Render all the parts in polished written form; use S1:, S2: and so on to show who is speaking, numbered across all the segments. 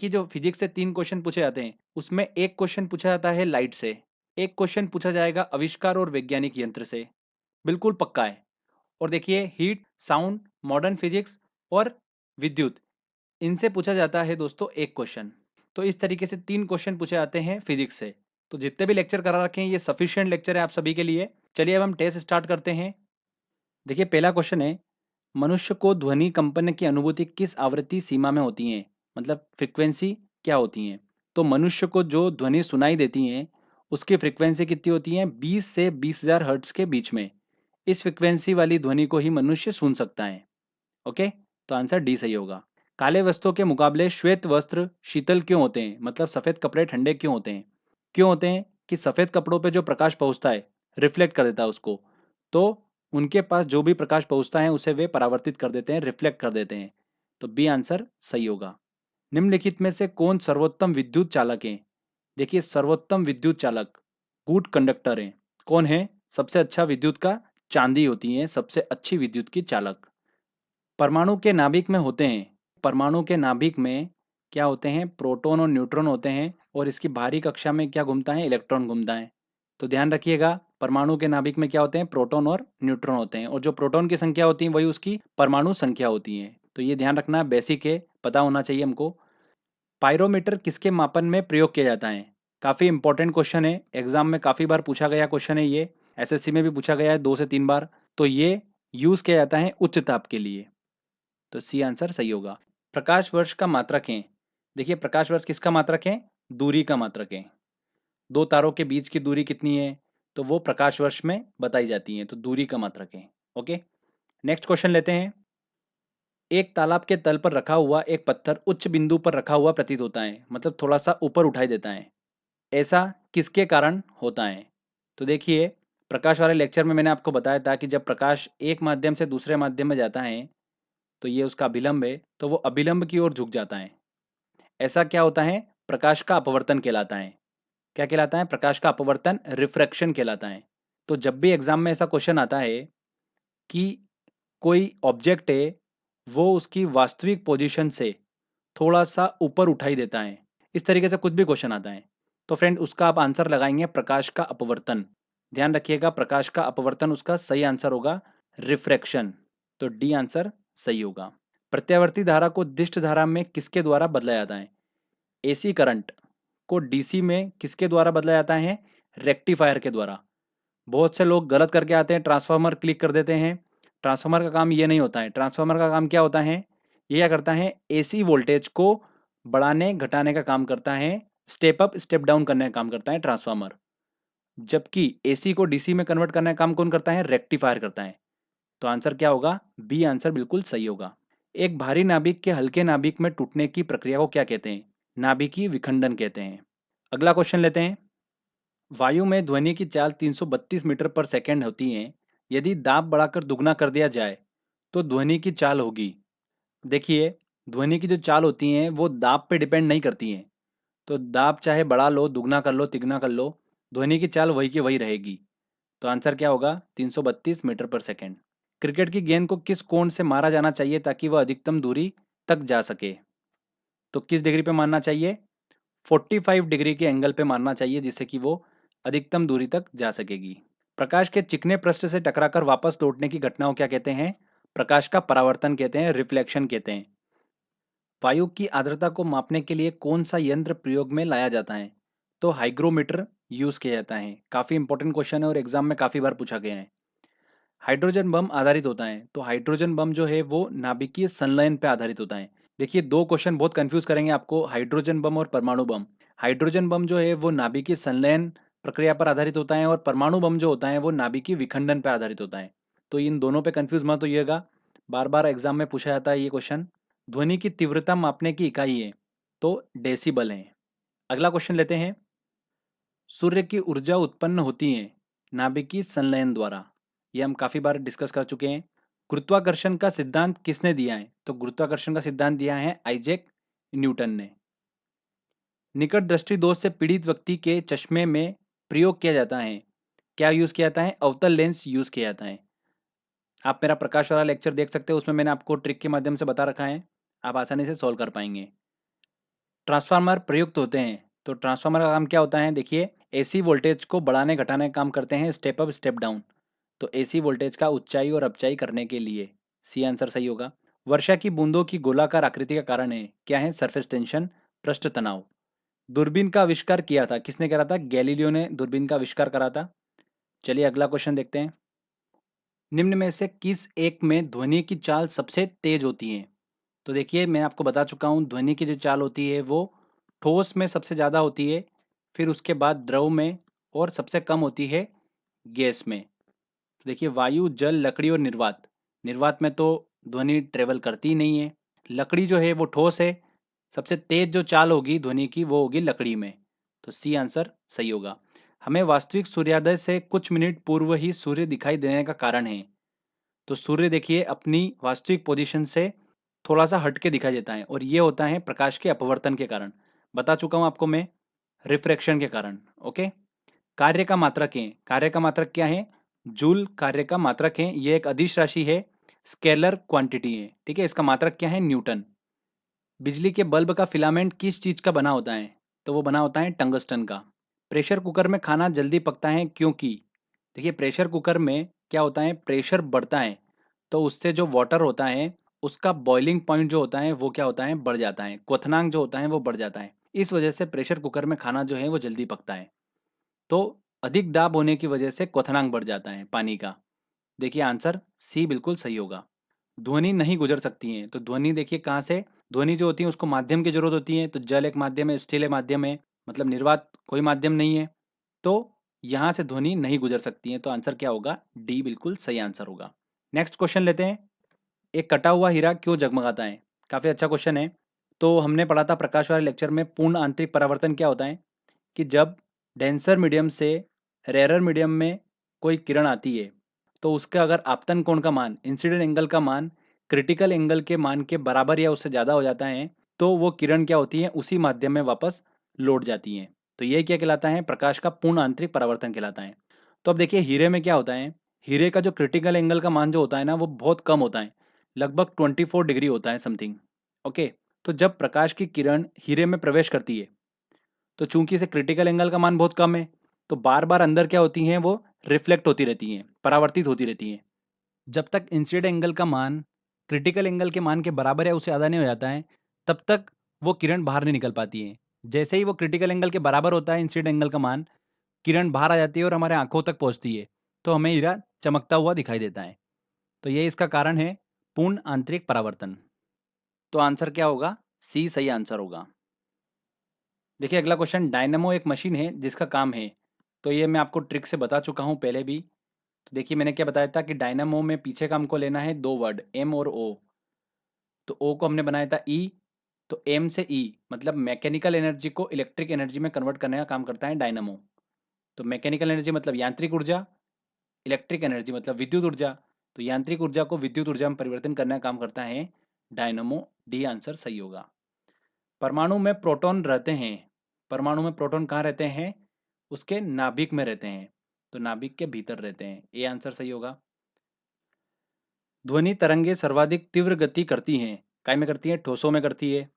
S1: कि जो फिजिक्स से 3 क्वेश्चन पूछे जाते हैं, उसमें एक क्वेश्चन पूछा जाता है लाइट से, एक क्वेश्चन पूछा जाएगा आविष्कार और वैज्ञानिक यंत्र से, बिल्कुल पक्का है। और देखिए हीट, साउंड, मॉडर्न फिजिक्स और विद्युत, इनसे पूछा जाता है दोस्तों एक क्वेश्चन। तो इस तरीके से 3 क्वेश्चन पूछे जाते हैं फिजिक्स से। तो जितने भी लेक्चर करा रखे हैं ये सफिशिएंट लेक्चर है आप सभी के लिए। चलिए अब हम टेस्ट स्टार्ट करते हैं। देखिए पहला क्वेश्चन है, मनुष्य को ध्वनि कंपन की अनुभूति किस आवृत्ति सीमा में होती है, मतलब फ्रीक्वेंसी क्या होती है। तो मनुष्य को जो ध्वनि सुनाई देती है उसकी फ्रीक्वेंसी कितनी होती है, 20 से 20,000 हर्ट्ज के बीच में। इस फ्रीक्वेंसी वाली ध्वनि को ही मनुष्य सुन सकता है। ओके, तो आंसर डी सही होगा। काले वस्त्रों के मुकाबले श्वेत वस्त्र शीतल क्यों होते हैं, मतलब सफेद कपड़े ठंडे क्यों होते हैं। क्यों होते हैं कि सफेद कपड़ों पे जो प्रकाश पहुंचता है रिफ्लेक्ट कर देता है उसको, तो उनके पास जो भी प्रकाश पहुंचता है उसे वे परावर्तित कर देते हैं, रिफ्लेक्ट कर देते हैं। तो बी आंसर सही होगा। निम्नलिखित में से कौन सर्वोत्तम विद्युत चालक है। देखिए सर्वोत्तम विद्युत चालक गुड कंडक्टर है। कौन है सबसे अच्छा विद्युत का, चांदी होती है सबसे अच्छी विद्युत की चालक। परमाणु के नाभिक में होते हैं, परमाणु के नाभिक में क्या होते हैं, प्रोटॉन और न्यूट्रॉन होते हैं, और इसकी बाहरी कक्षा में क्या घूमता है, इलेक्ट्रॉन घूमता है। तो ध्यान रखिएगा परमाणु के नाभिक में क्या होते हैं, प्रोटॉन और न्यूट्रॉन होते हैं, और जो प्रोटॉन की संख्या होती है वही उसकी परमाणु संख्या होती है। तो ये ध्यान रखना, बेसिक है, पता होना चाहिए हमको। पायरोमीटर किसके मापन में प्रयोग किया जाता है। काफी इंपॉर्टेंट क्वेश्चन है, एग्जाम में काफी बार पूछा गया क्वेश्चन है ये, एसएससी में भी पूछा गया है 2 से 3 बार। तो ये यूज किया जाता है उच्च ताप के लिए। तो सी आंसर सही होगा। प्रकाश वर्ष का मात्रक है। देखिए प्रकाश वर्ष किसका मात्रक है, दूरी का मात्रक है। दो तारों के बीच की दूरी कितनी है, तो वो प्रकाश वर्ष में बताई जाती है, तो दूरी का मात्रक है। ओके, नेक्स्ट क्वेश्चन लेते हैं। एक तालाब के तल पर रखा हुआ एक पत्थर उच्च बिंदु पर रखा हुआ प्रतीत होता है, मतलब थोड़ा सा ऊपर उठाई देता है। ऐसा किसके कारण होता है। तो देखिए प्रकाश वाले लेक्चर में मैंने आपको बताया था कि जब प्रकाश एक माध्यम से दूसरे माध्यम में जाता है तो ये उसका अभिलंब है, तो वो अभिलंब की ओर झुक जाता है। ऐसा क्या होता है, प्रकाश का अपवर्तन कहलाता है। क्या कहलाता है, प्रकाश का अपवर्तन, रिफ्रैक्शन कहलाता है। तो जब भी एग्जाम में ऐसा क्वेश्चन आता है कि कोई ऑब्जेक्ट है वो उसकी वास्तविक पोजीशन से थोड़ा सा ऊपर उठाई देता है, इस तरीके से कुछ भी क्वेश्चन आता है, तो फ्रेंड उसका आप आंसर लगाएंगे प्रकाश का अपवर्तन। ध्यान रखिएगा प्रकाश का अपवर्तन उसका सही आंसर होगा रिफ्रैक्शन। तो डी आंसर सही होगा। प्रत्यावर्ती धारा को दिष्ट धारा में किसके द्वारा बदला जाता है। एसी करंट को डीसी में किसके द्वारा बदला जाता है, रेक्टिफायर के द्वारा। बहुत से लोग गलत करके आते हैं, ट्रांसफार्मर क्लिक कर देते हैं। ट्रांसफार्मर का काम ये नहीं होता है, ट्रांसफार्मर का काम क्या होता है, ये क्या करता है, एसी वोल्टेज को बढ़ाने घटाने का काम करता है, स्टेप अप स्टेप डाउन करने का काम करता है ट्रांसफार्मर। जबकि एसी को डीसी में कन्वर्ट करने का काम कौन करता है, रेक्टिफायर करता है। तो आंसर क्या होगा, बी आंसर बिल्कुल सही होगा। एक भारी नाभिक के हल्के नाभिक में टूटने की प्रक्रिया को क्या कहते हैं, नाभिकीय विखंडन कहते हैं। अगला क्वेश्चन लेते हैं। वायु में ध्वनि की चाल 332 मीटर पर सेकंड होती है। यदि दाब बढ़ाकर दुगना कर दिया जाए तो ध्वनि की चाल होगी। देखिए ध्वनि की जो चाल होती है वो दाब पे डिपेंड नहीं करती है, तो दाब चाहे बढ़ा लो, दुगना कर लो, तिगुना कर लो, ध्वनि की चाल वही की वही रहेगी। तो आंसर क्या होगा, 332 मीटर पर सेकंड। क्रिकेट की गेंद को किस कोण से मारा जाना चाहिए ताकि वह अधिकतम दूरी तक जा सके। तो किस डिग्री पे मारना चाहिए, 45 डिग्री के एंगल पे मारना चाहिए जिससे कि वो अधिकतम दूरी तक जा सकेगी। प्रकाश के चिकने पृष्ठ से टकराकर वापस लौटने की घटना को क्या कहते हैं, प्रकाश का परावर्तन कहते हैं, रिफ्लेक्शन कहते हैं। वायु की आर्द्रता को मापने के लिए कौन सा यंत्र प्रयोग में लाया जाता है। तो हाइग्रोमीटर यूज किया जाता है। काफी इंपॉर्टेंट क्वेश्चन है और एग्जाम में काफी बार पूछा गया है। हाइड्रोजन बम आधारित होता है, तो हाइड्रोजन बम जो है वो नाभिकीय संलयन पे आधारित होता है। देखिए दो क्वेश्चन बहुत कंफ्यूज करेंगे आपको, हाइड्रोजन बम और परमाणु बम। हाइड्रोजन बम जो है वो नाभिकीय संलयन प्रक्रिया पर आधारित होता है, और परमाणु बम जो होता है वो नाभिकीय विखंडन पर आधारित होता है। तो इन दोनों पे कंफ्यूज मत होइएगा, बार बार एग्जाम में पूछा जाता है ये क्वेश्चन। ध्वनि की तीव्रता मापने की इकाई है, तो डेसिबल है। अगला क्वेश्चन लेते हैं। सूर्य की ऊर्जा उत्पन्न होती है नाभिकीय संलयन द्वारा, ये हम काफी बार डिस्कस कर चुके हैं। गुरुत्वाकर्षण का सिद्धांत किसने दिया है, तो गुरुत्वाकर्षण का सिद्धांत दिया है आइजैक न्यूटन ने। निकट दृष्टि दोष से पीड़ित व्यक्ति के चश्मे में प्रयोग किया जाता है, क्या यूज किया जाता है, अवतल लेंस यूज किया जाता है। आप मेरा प्रकाश वाला लेक्चर देख सकते हो, उसमें मैंने आपको ट्रिक के माध्यम से बता रखा है, आप आसानी से सॉल्व कर पाएंगे। ट्रांसफार्मर प्रयुक्त होते हैं तो ट्रांसफार्मर का काम क्या होता है, देखिए एसी वोल्टेज को बढ़ाने घटाने का काम करते हैं स्टेप अप स्टेप डाउन। तो एसी वोल्टेज का ऊंचाई और अपचाई करने के लिए सी आंसर सही होगा। वर्षा की बूंदों की गोलाकार आकृति का कारण है क्या है, सरफेस टेंशन, पृष्ठ तनाव। दूरबीन का आविष्कार किया था, किसने करा था, गैलीलियो ने दूरबीन का आविष्कार करा था। चलिए अगला क्वेश्चन देखते हैं। निम्न में से किस एक में ध्वनि की चाल सबसे तेज होती है। तो देखिए मैं आपको बता चुका हूँ, ध्वनि की जो चाल होती है वो ठोस में सबसे ज़्यादा होती है, फिर उसके बाद द्रव में, और सबसे कम होती है गैस में। देखिए वायु, जल, लकड़ी और निर्वात। निर्वात में तो ध्वनि ट्रेवल करती ही नहीं है। लकड़ी जो है वो ठोस है, सबसे तेज जो चाल होगी ध्वनि की वो होगी लकड़ी में। तो सी आंसर सही होगा। हमें वास्तविक सूर्योदय से कुछ मिनट पूर्व ही सूर्य दिखाई देने का कारण है। तो सूर्य देखिए अपनी वास्तविक पोजीशन से थोड़ा सा हट के दिखाई देता है, और ये होता है प्रकाश के अपवर्तन के कारण। बता चुका हूं आपको मैं, रिफ्रैक्शन के कारण। ओके। कार्य का मात्रक है, कार्य का मात्रक क्या है, जूल कार्य का मात्रक है। ये एक अदिश राशि है, स्केलर क्वांटिटी है, ठीक है। इसका मात्रक क्या है, न्यूटन। बिजली के बल्ब का फिलामेंट किस चीज का बना होता है, तो वो बना होता है टंगस्टन का। प्रेशर कुकर में खाना जल्दी पकता है क्योंकि, देखिए प्रेशर कुकर में क्या होता है, प्रेशर बढ़ता है तो उससे जो वाटर होता है उसका बॉइलिंग पॉइंट जो होता है वो क्या होता है, बढ़ जाता है, क्वथनांक जो होता है वो बढ़ जाता है। इस वजह से प्रेशर कुकर में खाना जो है वो जल्दी पकता है। तो अधिक दाब होने की वजह से क्वथनांक बढ़ जाता है पानी का। देखिए आंसर सी बिल्कुल सही होगा। ध्वनि नहीं गुजर सकती है, तो ध्वनि देखिए कहाँ से, ध्वनि जो होती है उसको माध्यम की जरूरत होती है, तो जल एक माध्यम है, स्टील एक माध्यम है, मतलब निर्वात कोई माध्यम नहीं है। तो यहाँ से ध्वनि नहीं गुजर सकती है, तो आंसर क्या होगा, डी बिल्कुल सही आंसर होगा। नेक्स्ट क्वेश्चन लेते हैं। एक कटा हुआ हीरा क्यों जगमगाता है। काफी अच्छा क्वेश्चन है। तो हमने पढ़ा था प्रकाश वाले लेक्चर में, पूर्ण आंतरिक परावर्तन क्या होता है, कि जब डेंसर मीडियम से रेरर मीडियम में कोई किरण आती है तो उसका अगर आपतन कोण का मान, इंसिडेंट एंगल का मान क्रिटिकल एंगल के मान के बराबर या उससे ज़्यादा हो जाता है, तो वो किरण क्या होती है, उसी माध्यम में वापस लौट जाती हैं। तो ये क्या कहलाता है, प्रकाश का पूर्ण आंतरिक परावर्तन कहलाता है। तो अब देखिए हीरे में क्या होता है, हीरे का जो क्रिटिकल एंगल का मान जो होता है ना वो बहुत कम होता है, लगभग 24 डिग्री होता है समथिंग। ओके। तो जब प्रकाश की किरण हीरे में प्रवेश करती है तो चूंकि इसे क्रिटिकल एंगल का मान बहुत कम है, तो बार बार अंदर क्या होती हैं, वो रिफ्लेक्ट होती रहती हैं, परावर्तित होती रहती हैं। जब तक इंसिडेंट एंगल का मान क्रिटिकल एंगल के मान के बराबर या उससे ज़्यादा नहीं हो जाता है, तब तक वो किरण बाहर नहीं निकल पाती है। जैसे ही वो क्रिटिकल एंगल के बराबर होता है इंसिडेंट एंगल का मान, किरण बाहर आ जाती है और हमारे आंखों तक पहुंचती है, तो हमें हीरा चमकता हुआ दिखाई देता है। तो ये इसका कारण है, पूर्ण आंतरिक परावर्तन। तो आंसर क्या होगा, सी सही आंसर होगा। देखिए अगला क्वेश्चन, डायनेमो एक मशीन है जिसका काम है, तो ये मैं आपको ट्रिक से बता चुका हूँ पहले भी। तो देखिए मैंने क्या बताया था कि डायनेमो में पीछे का हमको लेना है दो वर्ड, एम और ओ। तो ओ को हमने बनाया था ई, तो एम से ई मतलब मैकेनिकल एनर्जी को इलेक्ट्रिक एनर्जी में कन्वर्ट करने का काम करता है डायनेमो। तो मैकेनिकल एनर्जी मतलब यांत्रिक ऊर्जा, इलेक्ट्रिक एनर्जी मतलब विद्युत ऊर्जा। तो यांत्रिक ऊर्जा को विद्युत ऊर्जा में परिवर्तन करने का काम करता है डायनेमो। डी आंसर सही होगा। परमाणु में प्रोटॉन रहते हैं, परमाणु में प्रोटॉन कहाँ रहते हैं, उसके नाभिक में रहते हैं, तो नाभिक के भीतर रहते हैं। ये आंसर सही होगा। ध्वनि तरंगे सर्वाधिक तीव्र गति करती हैं, काय में करती हैं, ठोसों में करती है।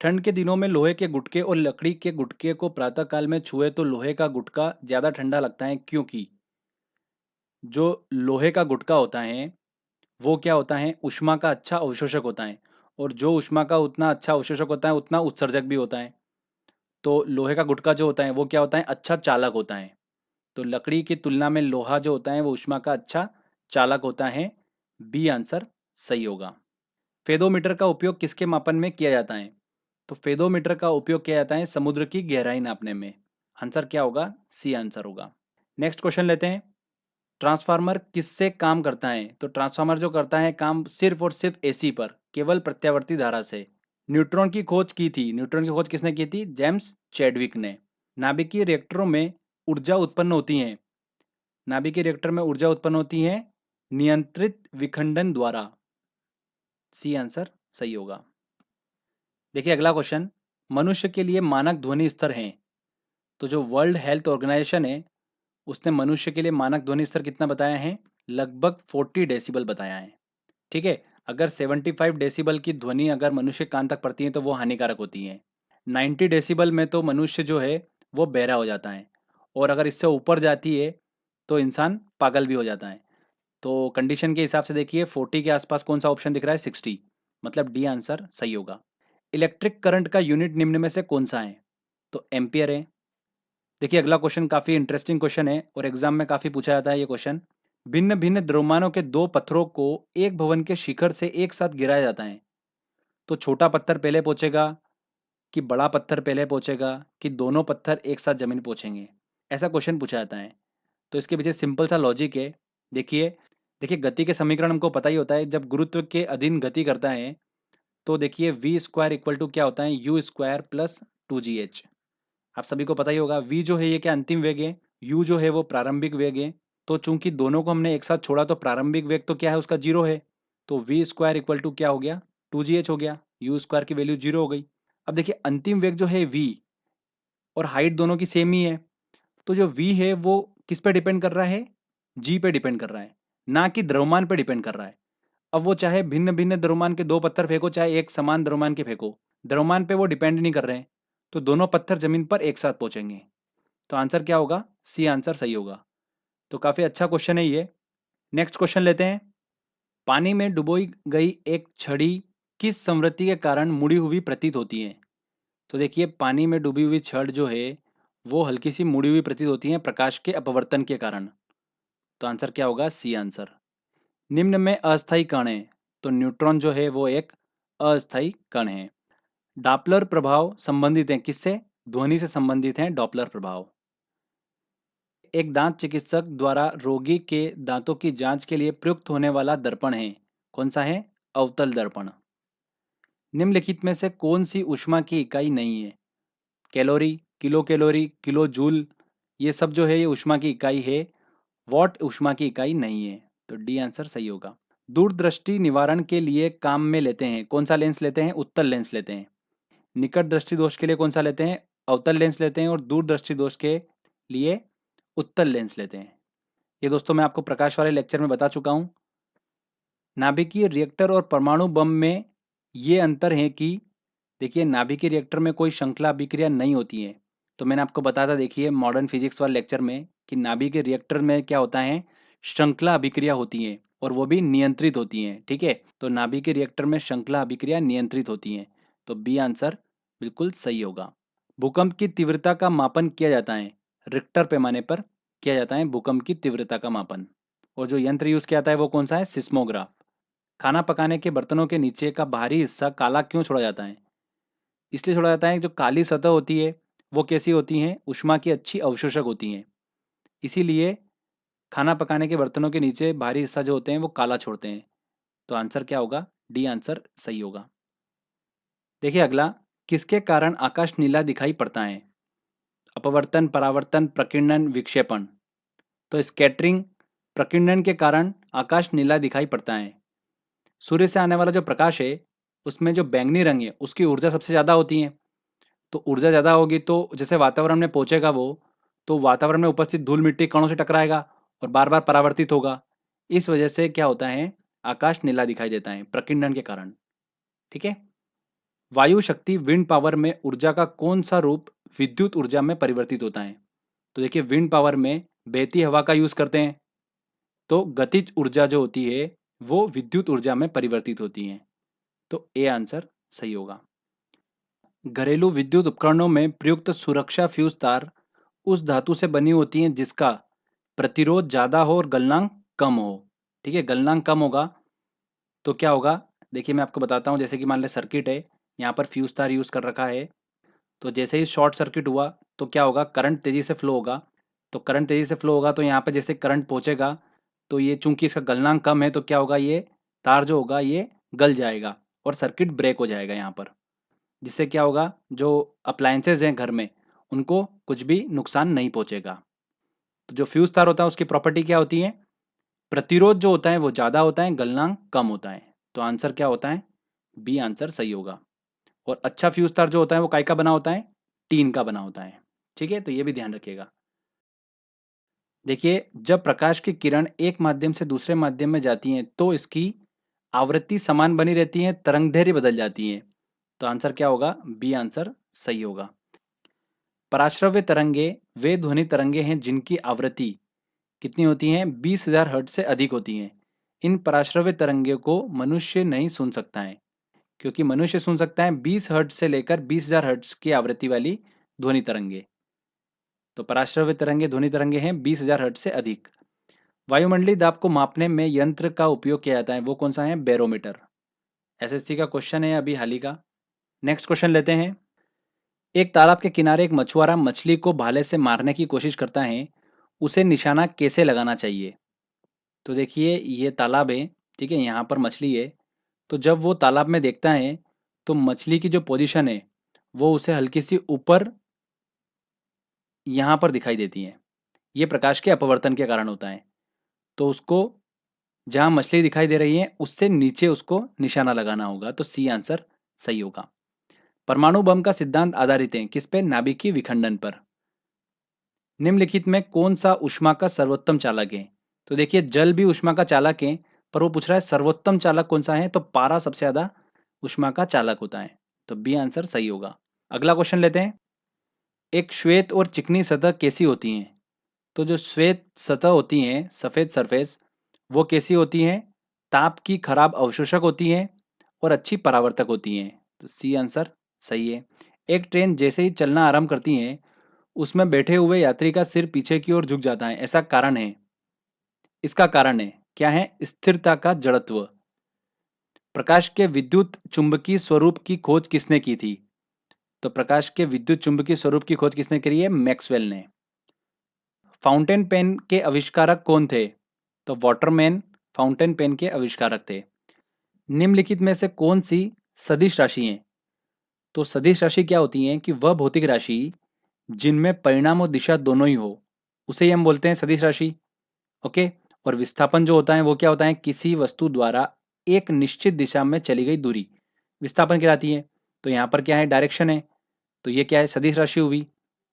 S1: ठंड के दिनों में लोहे के गुटके और लकड़ी के गुटके को प्रातः काल में छुए तो लोहे का गुटका ज्यादा ठंडा लगता है, क्योंकि जो लोहे का गुटका होता है वो क्या होता है, ऊष्मा का अच्छा अवशोषक होता है, और जो ऊष्मा का उतना अच्छा अवशोषक होता है उतना उत्सर्जक भी होता है। तो लोहे का गुटका जो होता है वो क्या होता है, अच्छा चालक होता है। तो लकड़ी की तुलना में लोहा जो होता है वो ऊष्मा का अच्छा चालक होता है। बी आंसर सही होगा। फेदोमीटर का उपयोग किसके मापन में किया जाता है। तो फेदोमीटर का उपयोग किया जाता है समुद्र की गहराई नापने में। आंसर क्या होगा, सी आंसर होगा। नेक्स्ट क्वेश्चन लेते हैं। ट्रांसफार्मर किससे काम करता है। तो ट्रांसफार्मर जो करता है काम सिर्फ और सिर्फ एसी पर, केवल प्रत्यावर्ती धारा से। न्यूट्रॉन की खोज की थी, न्यूट्रॉन की खोज किसने की थी, जेम्स चैडविक ने। नाभिकीय रिएक्टरों में ऊर्जा उत्पन्न होती है, नाभिकीय रिएक्टर में ऊर्जा उत्पन्न होती है नियंत्रित विखंडन द्वारा। सी आंसर सही होगा। देखिए अगला क्वेश्चन, मनुष्य के लिए मानक ध्वनि स्तर हैं। तो जो वर्ल्ड हेल्थ ऑर्गेनाइजेशन है उसने मनुष्य के लिए मानक ध्वनि स्तर कितना बताया है, लगभग 40 डेसिबल बताया है। ठीक है। अगर 75 डेसिबल की ध्वनि अगर मनुष्य के कान तक पड़ती है तो वो हानिकारक होती है। 90 डेसिबल में तो मनुष्य जो है वो बहरा हो जाता है, और अगर इससे ऊपर जाती है तो इंसान पागल भी हो जाता है। तो कंडीशन के हिसाब से देखिए 40 के आसपास कौन सा ऑप्शन दिख रहा है, 60, मतलब डी आंसर सही होगा। इलेक्ट्रिक करंट का यूनिट निम्न में से कौन सा है? तो एम्पियर है। देखिए अगला क्वेश्चन काफी इंटरेस्टिंग क्वेश्चन है और एग्जाम में काफी पूछा जाता है ये क्वेश्चन। भिन्न भिन्न द्रव्यमानों के दो पत्थरों को एक भवन के शिखर से एक साथ गिराया जाता है, तो छोटा पत्थर पहले पहुंचेगा कि बड़ा पत्थर पहले पहुंचेगा कि दोनों पत्थर एक साथ जमीन पहुंचेंगे, ऐसा क्वेश्चन पूछा जाता है। तो इसके पीछे सिंपल सा लॉजिक है। देखिए देखिए गति के समीकरण हमको पता ही होता है, जब गुरुत्व के अधीन गति करता है तो देखिए वी स्क्वायर इक्वल टू क्या होता है, यू स्क्वायर प्लस 2gh। आप सभी को पता ही होगा, वी जो है ये क्या अंतिम वेग है, यू जो है वो प्रारंभिक वेग है। तो चूंकि दोनों को हमने एक साथ छोड़ा तो प्रारंभिक वेग तो क्या है उसका जीरो है, तो वी स्क्वायर इक्वल टू क्या हो गया, 2gh हो गया, यू स्क्वायर की वैल्यू जीरो हो गई। अब देखिए अंतिम वेग जो है वी और हाइट दोनों की सेम ही है, तो जो v है वो किस पे डिपेंड कर रहा है, g पे डिपेंड कर रहा है, ना कि द्रव्यमान पे डिपेंड कर रहा है। अब वो चाहे भिन्न भिन्न द्रव्यमान के दो पत्थर फेंको चाहे एक समान द्रव्यमान के फेंको, द्रव्यमान पे वो डिपेंड नहीं कर रहे हैं, तो दोनों पत्थर जमीन पर एक साथ पहुंचेंगे। तो आंसर क्या होगा, सी आंसर सही होगा। तो काफी अच्छा क्वेश्चन है ये। नेक्स्ट क्वेश्चन लेते हैं। पानी में डुबोई गई एक छड़ी किस संवृत्ति के कारण मुड़ी हुई प्रतीत होती है? तो देखिए पानी में डूबी हुई छड़ जो है वो हल्की सी मुड़ी हुई प्रतीत होती है प्रकाश के अपवर्तन के कारण। तो आंसर क्या होगा, सी आंसर। निम्न में अस्थायी कण है, तो न्यूट्रॉन जो है वो एक अस्थायी कण है। डॉपलर प्रभाव संबंधित है किससे, ध्वनि से संबंधित है डॉपलर प्रभाव। एक दांत चिकित्सक द्वारा रोगी के दांतों की जांच के लिए प्रयुक्त होने वाला दर्पण है, कौन सा है, अवतल दर्पण। निम्नलिखित में से कौन सी ऊष्मा की इकाई नहीं है? कैलोरी, किलो जूल, ये सब जो है ये ऊष्मा की इकाई है, वॉट ऊष्मा की इकाई नहीं है। तो डी आंसर सही होगा। दूरदृष्टि निवारण के लिए काम में लेते हैं, कौन सा लेंस लेते हैं, उत्तल लेंस लेते हैं। निकट दृष्टि दोष के लिए कौन सा लेते हैं, अवतल लेंस लेते हैं, और दूरदृष्टि दोष के लिए उत्तल लेंस लेते हैं। ये दोस्तों मैं आपको प्रकाश वाले लेक्चर में बता चुका हूँ। नाभिकीय रिएक्टर और परमाणु बम में ये अंतर है कि देखिए नाभिकीय रिएक्टर में कोई श्रृंखला अभिक्रिया नहीं होती है। तो मैंने आपको बताया था देखिए मॉडर्न फिजिक्स वाले लेक्चर में कि नाभिकीय रिएक्टर में क्या होता है, श्रृंखला अभिक्रिया होती है और वो भी नियंत्रित होती हैं, ठीक है। तो नाभिकीय रिएक्टर में श्रृंखला अभिक्रिया नियंत्रित होती हैं। तो बी आंसर बिल्कुल सही होगा। भूकंप की तीव्रता का मापन किया जाता है, रिक्टर पैमाने पर किया जाता है भूकंप की तीव्रता का मापन। और जो यंत्र यूज किया जाता है वो कौन सा है, सिस्मोग्राफ। खाना पकाने के बर्तनों के नीचे का बाहरी हिस्सा काला क्यों छोड़ा जाता है? इसलिए छोड़ा जाता है, जो काली सतह होती है वो कैसी होती हैं, ऊष्मा की अच्छी अवशोषक होती हैं, इसीलिए खाना पकाने के बर्तनों के नीचे बाहरी हिस्सा जो होते हैं वो काला छोड़ते हैं। तो आंसर क्या होगा, डी आंसर सही होगा। देखिए अगला, किसके कारण आकाश नीला दिखाई पड़ता है? अपवर्तन, परावर्तन, प्रकीर्णन, विक्षेपण। तो स्कैटरिंग, प्रकीर्णन के कारण आकाश नीला दिखाई पड़ता है। सूर्य से आने वाला जो प्रकाश है उसमें जो बैंगनी रंग है उसकी ऊर्जा सबसे ज़्यादा होती है, तो ऊर्जा ज़्यादा होगी तो जैसे वातावरण में पहुंचेगा वो, तो वातावरण में उपस्थित धूल मिट्टी कणों से टकराएगा और बार बार परावर्तित होगा। इस वजह से क्या होता है, आकाश नीला दिखाई देता है प्रकीर्णन के कारण, ठीक है। वायु शक्ति विंड पावर में ऊर्जा का कौन सा रूप विद्युत ऊर्जा में परिवर्तित होता है? तो देखिए विंड पावर में बहती हवा का यूज करते हैं, तो गतिज ऊर्जा जो होती है वो विद्युत ऊर्जा में परिवर्तित होती है। तो ए आंसर सही होगा। घरेलू विद्युत उपकरणों में प्रयुक्त सुरक्षा फ्यूज तार उस धातु से बनी होती हैं जिसका प्रतिरोध ज्यादा हो और गलनांक कम हो, ठीक है। गलनांक कम होगा तो क्या होगा, देखिए मैं आपको बताता हूँ। जैसे कि मान लें सर्किट है, यहाँ पर फ्यूज तार यूज कर रखा है, तो जैसे ही शॉर्ट सर्किट हुआ तो क्या होगा, करंट तेजी से फ्लो होगा। तो करंट तेजी से फ्लो होगा तो यहाँ पे जैसे करंट पहुंचेगा तो ये चूंकि इसका गलनांक कम है तो क्या होगा, ये तार जो होगा ये गल जाएगा और सर्किट ब्रेक हो जाएगा यहाँ पर। जिससे क्या होगा, जो अप्लायंसेज हैं घर में उनको कुछ भी नुकसान नहीं पहुंचेगा। तो जो फ्यूज तार होता है उसकी प्रॉपर्टी क्या होती है, प्रतिरोध जो होता है वो ज्यादा होता है, गलनांक कम होता है। तो आंसर क्या होता है, बी आंसर सही होगा। और अच्छा फ्यूज तार जो होता है वो काय का बना होता है, टीन का बना होता है, ठीक है। तो ये भी ध्यान रखिएगा। देखिए जब प्रकाश की किरण एक माध्यम से दूसरे माध्यम में जाती हैं तो इसकी आवृत्ति समान बनी रहती है, तरंग दैर्घ्य बदल जाती है। तो आंसर क्या होगा, बी आंसर सही होगा। पराश्रव्य तरंगे वे ध्वनि तरंगे हैं जिनकी आवृत्ति कितनी होती हैं? 20,000 हर्ट्ज से अधिक होती हैं। इन पराश्रव्य तरंगों को मनुष्य नहीं सुन सकता है, क्योंकि मनुष्य सुन सकता है 20 हर्ट्ज से लेकर 20,000 हर्ट्ज की आवृत्ति वाली ध्वनि तरंगे। तो पराश्रव्य तरंगे ध्वनि तरंगे हैं 20,000 हर्ट्ज से अधिक। वायुमंडलीय दाब को मापने में यंत्र का उपयोग किया जाता है, वो कौन सा है? बैरोमीटर। एसएससी का क्वेश्चन है अभी हाल ही का। नेक्स्ट क्वेश्चन लेते हैं। एक तालाब के किनारे एक मछुआरा मछली को भाले से मारने की कोशिश करता है, उसे निशाना कैसे लगाना चाहिए? तो देखिए ये तालाब है, ठीक है, यहाँ पर मछली है। तो जब वो तालाब में देखता है तो मछली की जो पोजीशन है वो उसे हल्की सी ऊपर यहाँ पर दिखाई देती है। ये प्रकाश के अपवर्तन के कारण होता है। तो उसको जहाँ मछली दिखाई दे रही है उससे नीचे उसको निशाना लगाना होगा। तो सी आंसर सही होगा। परमाणु बम का सिद्धांत आधारित है किस पे? नाभिकीय विखंडन पर। निम्नलिखित में कौन सा ऊष्मा का सर्वोत्तम चालक है? तो देखिए जल भी ऊष्मा का चालक है, पर वो पूछ रहा है सर्वोत्तम चालक कौन सा है? तो पारा सबसे ज्यादा ऊष्मा का चालक होता है। तो बी आंसर सही होगा। अगला क्वेश्चन लेते हैं। एक श्वेत और चिकनी सतह कैसी होती हैं? तो जो श्वेत सतह होती हैं, सफेद सरफेस, वो कैसी होती हैं? ताप की खराब अवशोषक होती हैं और अच्छी परावर्तक होती हैं। तो सी आंसर सही है। एक ट्रेन जैसे ही चलना आरंभ करती है उसमें बैठे हुए यात्री का सिर पीछे की ओर झुक जाता है, ऐसा कारण है? इसका कारण है क्या है? स्थिरता का जड़त्व। प्रकाश के विद्युत चुंबकीय स्वरूप की खोज किसने की थी? तो प्रकाश के विद्युत चुंबकीय स्वरूप की खोज किसने करी है? मैक्सवेल ने। फाउंटेन पेन के आविष्कारक कौन थे? तो वाटरमैन फाउंटेन पेन के आविष्कारक थे। निम्नलिखित में से कौन सी सदिश राशि है? तो सदिश राशि क्या होती है कि वह भौतिक राशि जिनमें परिणाम और दिशा दोनों ही हो, उसे ही हम बोलते हैं सदिश राशि। ओके। और विस्थापन जो होता है वो क्या होता है? किसी वस्तु द्वारा एक निश्चित दिशा में चली गई दूरी विस्थापन कहलाती है। तो यहाँ पर क्या है? डायरेक्शन है। तो ये क्या है? सदिश राशि हुई।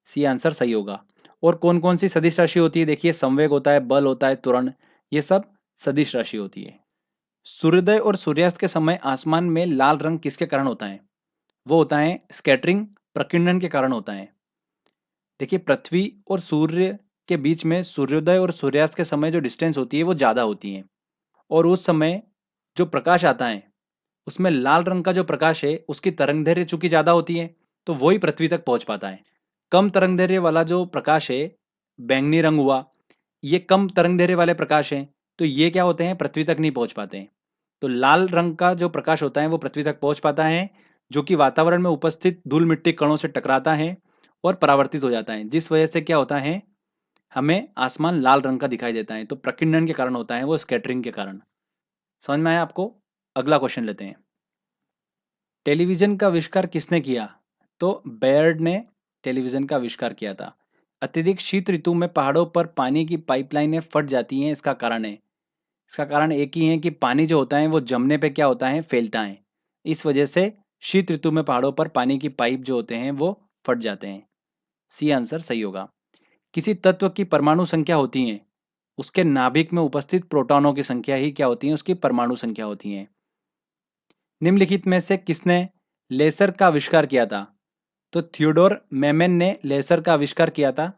S1: सी आंसर सही होगा। और कौन कौन सी सदिश राशि होती है? देखिए संवेग होता है, बल होता है, त्वरण, ये सब सदिश राशि होती है। सूर्योदय और सूर्यास्त के समय आसमान में लाल रंग किसके कारण होता है? वो होता है स्कैटरिंग, प्रकीर्णन के कारण होता है। देखिए पृथ्वी और सूर्य के बीच में सूर्योदय और सूर्यास्त के समय जो डिस्टेंस होती है वो ज़्यादा होती है, और उस समय जो प्रकाश आता है उसमें लाल रंग का जो प्रकाश है उसकी तरंगदैर्घ्य चूंकि ज़्यादा होती है तो वही पृथ्वी तक पहुंच पाता है। कम तरंगदैर्घ्य वाला जो प्रकाश है, बैंगनी रंग हुआ, ये कम तरंगदैर्घ्य वाले प्रकाश हैं, तो ये क्या होते हैं? पृथ्वी तक नहीं पहुंच पाते हैं। तो लाल रंग का जो प्रकाश होता है वो पृथ्वी तक पहुंच पाता है, जो कि वातावरण में उपस्थित धूल मिट्टी कणों से टकराता है और परावर्तित हो जाता है, जिस वजह से क्या होता है? हमें आसमान लाल रंग का दिखाई देता है। तो प्रकीर्णन के कारण होता है वो, स्कैटरिंग के कारण। समझ में आया आपको? अगला क्वेश्चन लेते हैं। टेलीविजन का आविष्कार किसने किया? तो बेयर्ड ने टेलीविजन का आविष्कार किया था। अत्यधिक शीत ऋतु में पहाड़ों पर पानी की पाइपलाइनें फट जाती हैं, इसका कारण है? इसका कारण एक ही है कि पानी जो होता है वो जमने पे क्या होता है? फैलता है। इस वजह से शीत ऋतु में पहाड़ों पर पानी की पाइप जो होते हैं वो फट जाते हैं। सी आंसर सही होगा। किसी तत्व की परमाणु संख्या होती है, उसके नाभिक में उपस्थित प्रोटॉनों की संख्या ही क्या होती है? उसकी परमाणु संख्या होती है। निम्नलिखित में से किसने लेसर का आविष्कार किया था? तो थियोडोर मेमन ने लेसर का आविष्कार किया था।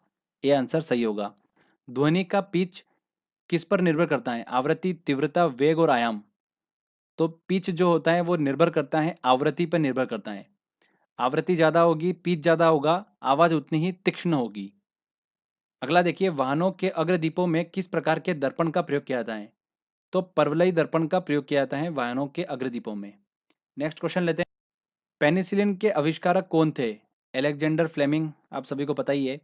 S1: ये आंसर सही होगा। ध्वनि का पिच किस पर निर्भर करता है? आवृत्ति, तीव्रता, वेग और आयाम। तो पिच जो होता है वो निर्भर करता है, आवृत्ति पर निर्भर करता है। आवृत्ति ज्यादा होगी, पिच ज्यादा होगा, आवाज उतनी ही तीक्ष्ण होगी। अगला देखिए, वाहनों के अग्रदीपों में किस प्रकार के दर्पण का प्रयोग किया जाता है? तो परवलयी दर्पण का प्रयोग किया जाता है वाहनों के अग्रदीपों में। नेक्स्ट क्वेश्चन लेते हैं। पेनिसिलिन के आविष्कारक कौन थे? एलेक्जेंडर फ्लेमिंग, आप सभी को पता ही है।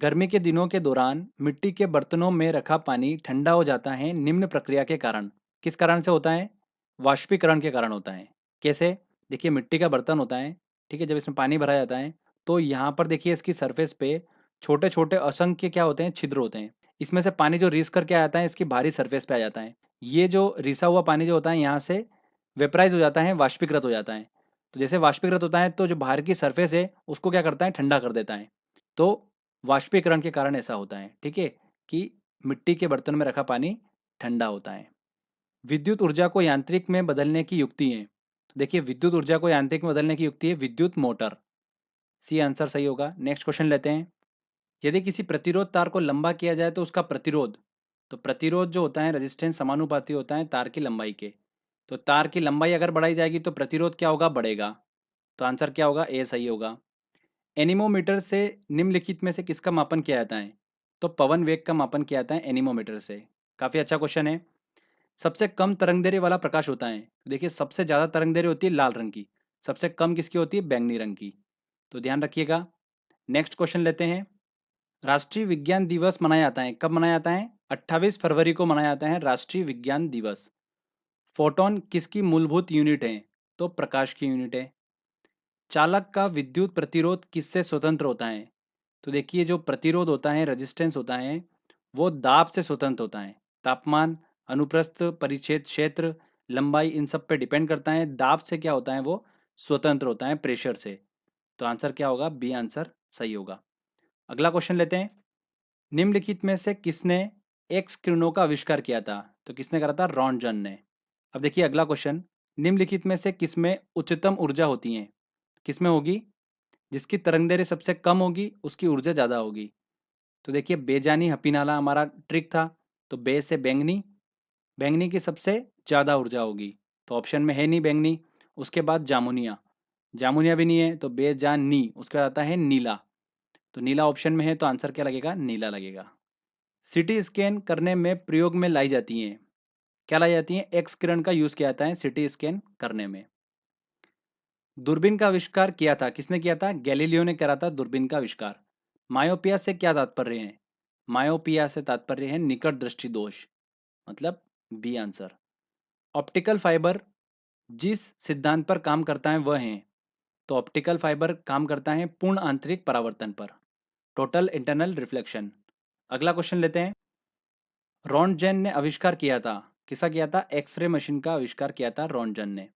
S1: गर्मी के दिनों के दौरान मिट्टी के बर्तनों में रखा पानी ठंडा हो जाता है निम्न प्रक्रिया के कारण। किस कारण से होता है? वाष्पीकरण के कारण होता है। कैसे? देखिए मिट्टी का बर्तन होता है, ठीक है, जब इसमें पानी भरा जाता है तो यहाँ पर देखिए इसकी सरफेस पे छोटे छोटे असंख्य क्या होते हैं? छिद्र होते हैं। इसमें से पानी जो रिस करके आ जाता है इसकी बाहरी सरफेस पे आ जाता है। ये जो रिसा हुआ पानी जो होता है यहाँ से वेपराइज हो जाता है, वाष्पीकृत हो जाता है। तो जैसे वाष्पीकृत होता है तो जो बाहर की सरफेस है उसको क्या करता है? ठंडा कर देता है। तो वाष्पीकरण के कारण ऐसा होता है, ठीक है, कि मिट्टी के बर्तन में रखा पानी ठंडा होता है। विद्युत ऊर्जा को यांत्रिक में बदलने की युक्ति है। देखिए विद्युत ऊर्जा को यांत्रिक में बदलने की युक्ति है विद्युत मोटर। सी आंसर सही होगा। नेक्स्ट क्वेश्चन लेते हैं। यदि किसी प्रतिरोध तार को लंबा किया जाए तो उसका प्रतिरोध, तो प्रतिरोध जो होता है रेजिस्टेंस समानुपाती होता है तार की लंबाई के। तो तार की लंबाई अगर बढ़ाई जाएगी तो प्रतिरोध क्या होगा, बढ़ेगा। तो आंसर क्या होगा, ए सही होगा। एनीमोमीटर से निम्नलिखित में से किसका मापन किया जाता है? तो पवन वेग का मापन किया जाता है एनीमोमीटर से। काफी अच्छा क्वेश्चन है। सबसे कम तरंगदैर्घ्य वाला प्रकाश होता है, तो देखिए सबसे ज्यादा तरंगदैर्घ्य होती है लाल रंग की, सबसे कम किसकी होती है, बैंगनी रंग की। तो ध्यान रखिएगा। नेक्स्ट क्वेश्चन लेते हैं। राष्ट्रीय विज्ञान दिवस मनाया जाता है, कब मनाया जाता है? 28 फरवरी को मनाया जाता है राष्ट्रीय विज्ञान दिवस। फोटोन किसकी मूलभूत यूनिट है? तो प्रकाश की यूनिट है। चालक का विद्युत प्रतिरोध किससे स्वतंत्र होता है? तो देखिए जो प्रतिरोध होता है, रेजिस्टेंस होता है, वो दाब से स्वतंत्र होता है। तापमान, अनुप्रस्थ परिच्छेद क्षेत्र, लंबाई, इन सब पे डिपेंड करता है। दाब से क्या होता है, वो स्वतंत्र होता है प्रेशर से। तो आंसर क्या होगा, बी आंसर सही होगा। अगला क्वेश्चन लेते हैं। निम्नलिखित में से किसने एक्स किरणों का आविष्कार किया था? तो किसने करा था? रॉन्टजन ने। अब देखिए अगला क्वेश्चन। निम्नलिखित में से किसमें उच्चतम ऊर्जा होती है? किसमें होगी? जिसकी तरंगदैर्घ्य सबसे कम होगी उसकी ऊर्जा ज्यादा होगी। तो देखिए बेजानी हपीनाला हमारा ट्रिक था। तो बे से बैंगनी, बैंगनी की सबसे ज्यादा ऊर्जा होगी। तो ऑप्शन में है नहीं बैंगनी। उसके बाद जामुनिया, जामुनिया भी नहीं है। तो बेजानी, उसके बाद आता है नीला। तो नीला ऑप्शन में है, तो आंसर क्या लगेगा, नीला लगेगा। सिटी स्कैन करने में प्रयोग में लाई जाती हैं, क्या लाई जाती हैं? एक्स किरण का यूज किया जाता है सिटी स्कैन करने में। दूरबीन का आविष्कार किया था, किसने किया था? गैलीलियो ने करा था दूरबीन का आविष्कार। मायोपिया से क्या तात्पर्य है? मायोपिया से तात्पर्य है निकट दृष्टि दोष, मतलब बी आंसर। ऑप्टिकल फाइबर जिस सिद्धांत पर काम करता है वह है, तो ऑप्टिकल फाइबर काम करता है पूर्ण आंतरिक परावर्तन पर, टोटल इंटरनल रिफ्लेक्शन। अगला क्वेश्चन लेते हैं। रॉन्टजेन ने आविष्कार किया था, किसका किया था? एक्सरे मशीन का आविष्कार किया था रॉन्टजेन ने।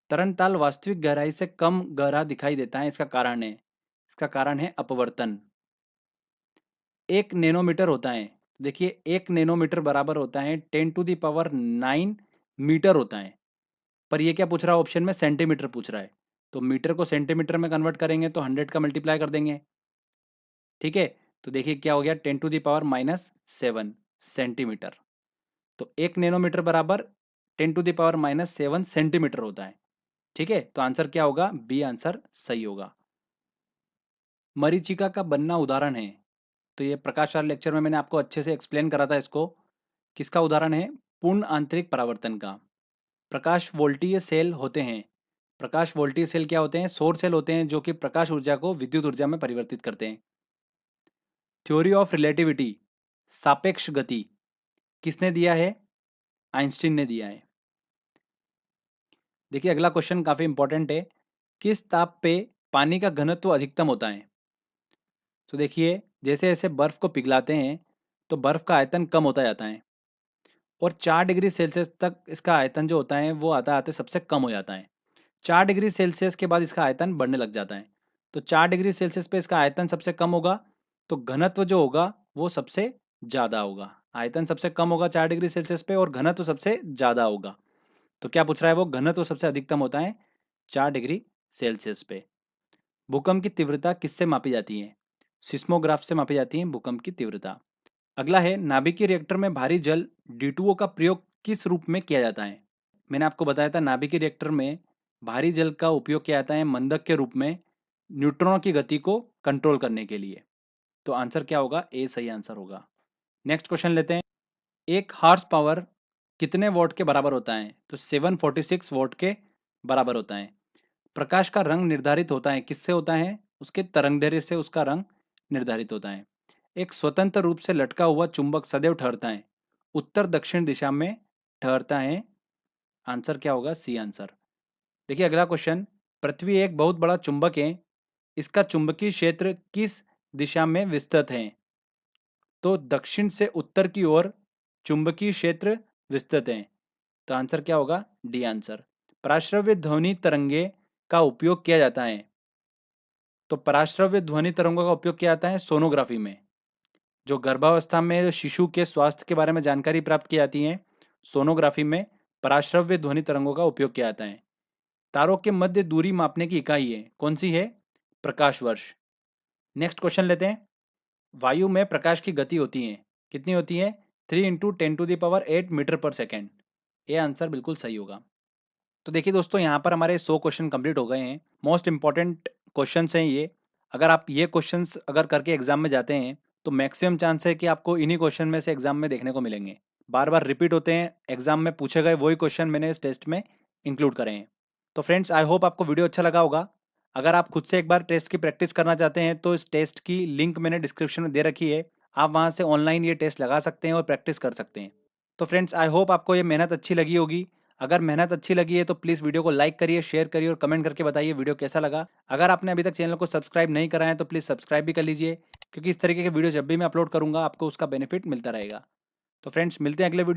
S1: तरंगताल वास्तविक गहराई से कम गहरा दिखाई देता है, इसका कारण है, इसका कारण है अपवर्तन। 1 नैनोमीटर होता है, देखिए 1 नैनोमीटर बराबर होता है 10⁹ मीटर होता है। पर ये क्या पूछ रहा है, ऑप्शन में सेंटीमीटर पूछ रहा है। तो मीटर को सेंटीमीटर में कन्वर्ट करेंगे तो 100 का मल्टीप्लाई कर देंगे, ठीक है। तो देखिए क्या हो गया, 10⁻⁻7 सेंटीमीटर। तो 1 नैनोमीटर बराबर 10⁻⁻7 सेंटीमीटर होता है, ठीक है। तो आंसर क्या होगा, बी आंसर सही होगा। मरीचिका का बनना उदाहरण है, तो ये प्रकाश वाले लेक्चर में मैंने आपको अच्छे से एक्सप्लेन करा था इसको। किसका उदाहरण है? पूर्ण आंतरिक परावर्तन का। प्रकाश वोल्टीय सेल होते हैं, प्रकाश वोल्टीय सेल क्या होते हैं? सौर सेल होते हैं जो कि प्रकाश ऊर्जा को विद्युत ऊर्जा में परिवर्तित करते हैं। थ्योरी ऑफ रिलेटिविटी, सापेक्ष गति, किसने दिया है? आइंस्टीन ने दिया है। देखिए अगला क्वेश्चन काफी इंपॉर्टेंट है। किस ताप पे पानी का घनत्व अधिकतम होता है? तो देखिए जैसे जैसे बर्फ को पिघलाते हैं तो बर्फ का आयतन कम होता जाता है, और 4 डिग्री सेल्सियस तक इसका आयतन जो होता है वो आता आते सबसे कम हो जाता है। 4 डिग्री सेल्सियस के बाद इसका आयतन बढ़ने लग जाता है। तो 4 डिग्री सेल्सियस पे इसका आयतन सबसे कम होगा, तो घनत्व जो होगा वो सबसे ज्यादा होगा। आयतन सबसे कम होगा 4 डिग्री सेल्सियस पे और घनत्व सबसे ज्यादा होगा। तो क्या पूछ रहा है, वो घनत्व सबसे अधिकतम होता है 4 डिग्री सेल्सियस पे। भूकंप की तीव्रता किससे मापी जाती है? सिस्मोग्राफ से मापी जाती है भूकंप की तीव्रता। अगला है, नाभिकीय रिएक्टर में भारी जल D2O का प्रयोग किस रूप में किया जाता है? मैंने आपको बताया था नाभिकीय रिएक्टर में भारी जल का उपयोग किया जाता है मंदक के रूप में, न्यूट्रॉनों की गति को कंट्रोल करने के लिए। तो आंसर क्या होगा, ए सही आंसर होगा। नेक्स्ट क्वेश्चन लेते हैं। एक हॉर्स पावर कितने वॉट के बराबर होता है? तो 746 वॉट के बराबर होता है। प्रकाश का रंग निर्धारित होता है, किससे होता है? उसके तरंगदैर्घ्य से उसका रंग निर्धारित होता है। एक स्वतंत्र रूप से लटका हुआ चुंबक सदैव ठहरता है, उत्तर दक्षिण दिशा में ठहरता है। आंसर क्या होगा, सी आंसर। देखिए अगला क्वेश्चन। पृथ्वी एक बहुत बड़ा चुंबक है, इसका चुंबकीय क्षेत्र किस दिशा में विस्तृत है? तो दक्षिण से उत्तर की ओर चुंबकीय क्षेत्र विस्तृत है। तो आंसर क्या होगा, डी आंसर। पराश्रव्य ध्वनि तरंगे का उपयोग किया जाता है, तो पराश्रव्य ध्वनि तरंगों का उपयोग किया जाता है सोनोग्राफी में। जो गर्भावस्था में शिशु के स्वास्थ्य के बारे में जानकारी प्राप्त की जाती है, सोनोग्राफी में पराश्रव्य ध्वनि तरंगों का उपयोग किया जाता है। तारों के मध्य दूरी मापने की इकाई है, कौन सी है? प्रकाश वर्ष। नेक्स्ट क्वेश्चन लेते हैं। वायु में प्रकाश की गति होती है, कितनी होती है? 3 इंटू 10⁸ मीटर पर सेकेंड। ये आंसर बिल्कुल सही होगा। तो देखिए दोस्तों, यहाँ पर हमारे 100 क्वेश्चन कंप्लीट हो गए हैं। मोस्ट इंपॉर्टेंट क्वेश्चंस हैं ये। अगर आप ये क्वेश्चंस अगर करके एग्जाम में जाते हैं तो मैक्सिमम चांस है कि आपको इन्हीं क्वेश्चन में से एग्जाम में देखने को मिलेंगे। बार बार रिपीट होते हैं, एग्जाम में पूछे गए वही क्वेश्चन मैंने इस टेस्ट में इंक्लूड करे हैं। तो फ्रेंड्स, आई होप आपको वीडियो अच्छा लगा होगा। अगर आप खुद से एक बार टेस्ट की प्रैक्टिस करना चाहते हैं तो इस टेस्ट की लिंक मैंने डिस्क्रिप्शन में दे रखी है। आप वहाँ से ऑनलाइन ये टेस्ट लगा सकते हैं और प्रैक्टिस कर सकते हैं। तो फ्रेंड्स, आई होप आपको ये मेहनत अच्छी लगी होगी। अगर मेहनत अच्छी लगी है तो प्लीज़ वीडियो को लाइक करिए, शेयर करिए और कमेंट करके बताइए वीडियो कैसा लगा। अगर आपने अभी तक चैनल को सब्सक्राइब नहीं करा है तो प्लीज़ सब्सक्राइब भी कर लीजिए, क्योंकि इस तरीके के वीडियो जब भी मैं अपलोड करूँगा आपको उसका बेनिफिट मिलता रहेगा। तो फ्रेंड्स, मिलते हैं अगले वीडियो